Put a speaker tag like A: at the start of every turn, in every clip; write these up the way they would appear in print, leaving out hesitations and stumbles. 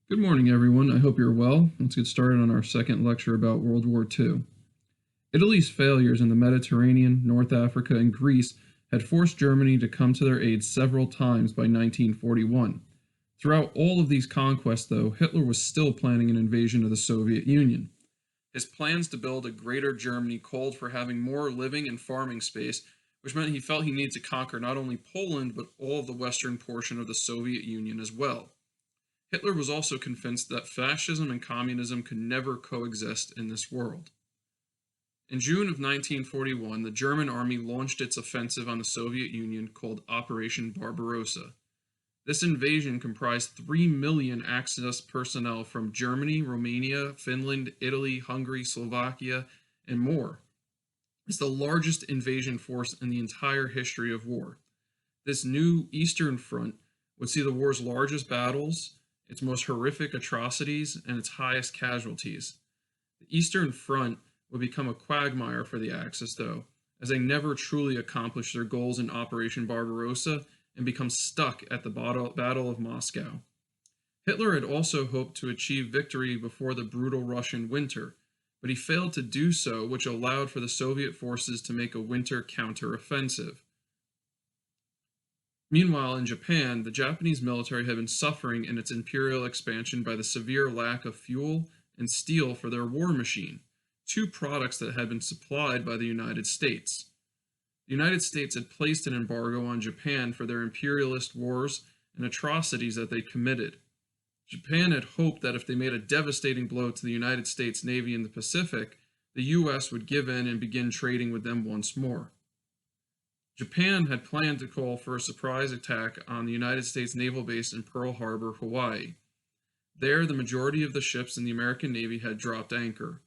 A: Good morning, everyone. I hope you're well. Let's get started on our second lecture about World War II. Italy's failures in the Mediterranean, North Africa, and Greece had forced Germany to come to their aid several times by 1941. Throughout all of these conquests, though, Hitler was still planning an invasion of the Soviet Union. His plans to build a greater Germany called for having more living and farming space, which meant he felt he needed to conquer not only Poland, but all of the western portion of the Soviet Union as well. Hitler was also convinced that fascism and communism could never coexist in this world. In June of 1941, the German army launched its offensive on the Soviet Union called Operation Barbarossa. This invasion comprised 3 million Axis personnel from Germany, Romania, Finland, Italy, Hungary, Slovakia, and more. It's the largest invasion force in the entire history of war. This new Eastern Front would see the war's largest battles, its most horrific atrocities, and its highest casualties. The Eastern Front would become a quagmire for the Axis, though, as they never truly accomplished their goals in Operation Barbarossa and become stuck at the Battle of Moscow. Hitler had also hoped to achieve victory before the brutal Russian winter, but he failed to do so, which allowed for the Soviet forces to make a winter counteroffensive. Meanwhile, in Japan, the Japanese military had been suffering in its imperial expansion by the severe lack of fuel and steel for their war machine, two products that had been supplied by the United States. The United States had placed an embargo on Japan for their imperialist wars and atrocities that they committed. Japan had hoped that if they made a devastating blow to the United States Navy in the Pacific, the U.S. would give in and begin trading with them once more. Japan had planned to call for a surprise attack on the United States naval base in Pearl Harbor, Hawaii. There, the majority of the ships in the American Navy had dropped anchor.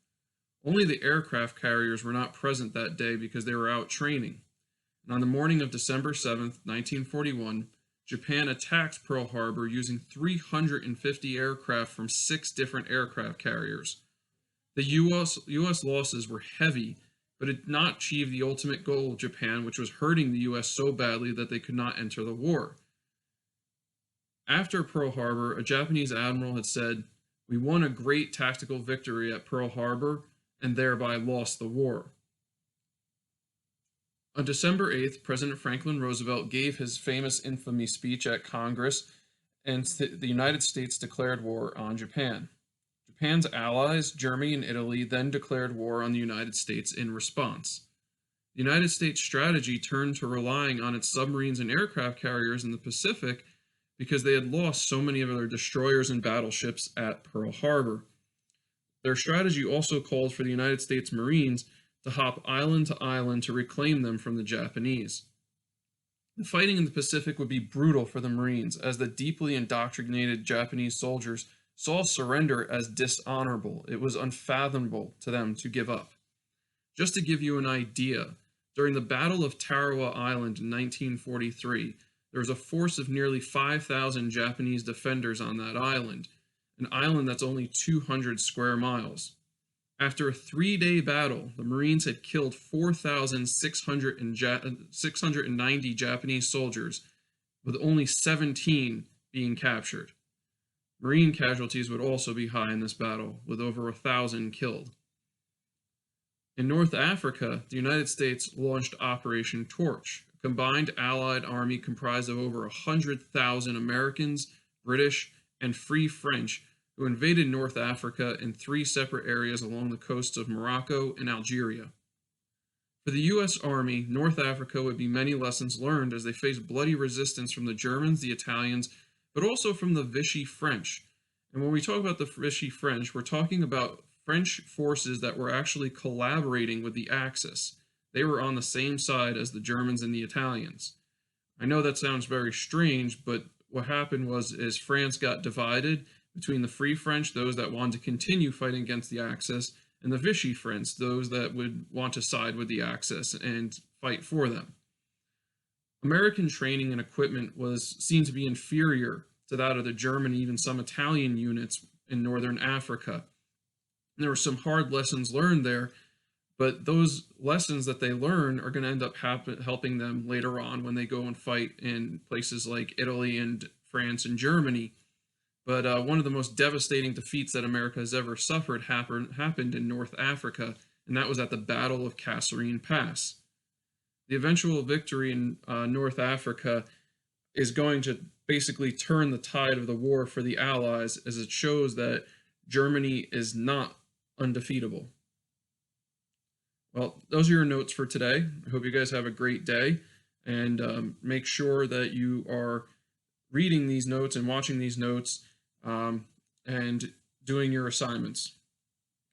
A: Only the aircraft carriers were not present that day because they were out training. And on the morning of December 7th, 1941, Japan attacked Pearl Harbor using 350 aircraft from 6 different aircraft carriers. The U.S. losses were heavy, but it did not achieve the ultimate goal of Japan, which was hurting the U.S. so badly that they could not enter the war. After Pearl Harbor, a Japanese admiral had said, "We won a great tactical victory at Pearl Harbor and thereby lost the war." On December 8th, President Franklin Roosevelt gave his famous infamy speech at Congress, and the United States declared war on Japan. Japan's allies, Germany and Italy, then declared war on the United States in response. The United States' strategy turned to relying on its submarines and aircraft carriers in the Pacific because they had lost so many of their destroyers and battleships at Pearl Harbor. Their strategy also called for the United States Marines to hop island to island to reclaim them from the Japanese. The fighting in the Pacific would be brutal for the Marines, as the deeply indoctrinated Japanese soldiers saw surrender as dishonorable. It was unfathomable to them to give up. Just to give you an idea, during the Battle of Tarawa Island in 1943, there was a force of nearly 5,000 Japanese defenders on that island, an island that's only 200 square miles. After a 3-day battle, the Marines had killed 4,690 Japanese soldiers, with only 17 being captured. Marine casualties would also be high in this battle, with over 1,000 killed. In North Africa, the United States launched Operation Torch, a combined Allied army comprised of over 100,000 Americans, British, and Free French who invaded North Africa in 3 separate areas along the coasts of Morocco and Algeria. For the U.S. Army, North Africa would be many lessons learned as they faced bloody resistance from the Germans, the Italians, but also from the Vichy French. And when we talk about the Vichy French, we're talking about French forces that were actually collaborating with the Axis. They were on the same side as the Germans and the Italians. I know that sounds very strange, but what happened is France got divided between the Free French, those that wanted to continue fighting against the Axis, and the Vichy French, those that would want to side with the Axis and fight for them. American training and equipment was seen to be inferior to that of the German and even some Italian units in northern Africa. And there were some hard lessons learned there, but those lessons that they learn are going to end up helping them later on when they go and fight in places like Italy and France and Germany. But one of the most devastating defeats that America has ever suffered happened in North Africa, and that was at the Battle of Kasserine Pass. The eventual victory in North Africa is going to basically turn the tide of the war for the Allies, as it shows that Germany is not undefeatable. Well, those are your notes for today. I hope you guys have a great day, and make sure that you are reading these notes and watching these notes and doing your assignments.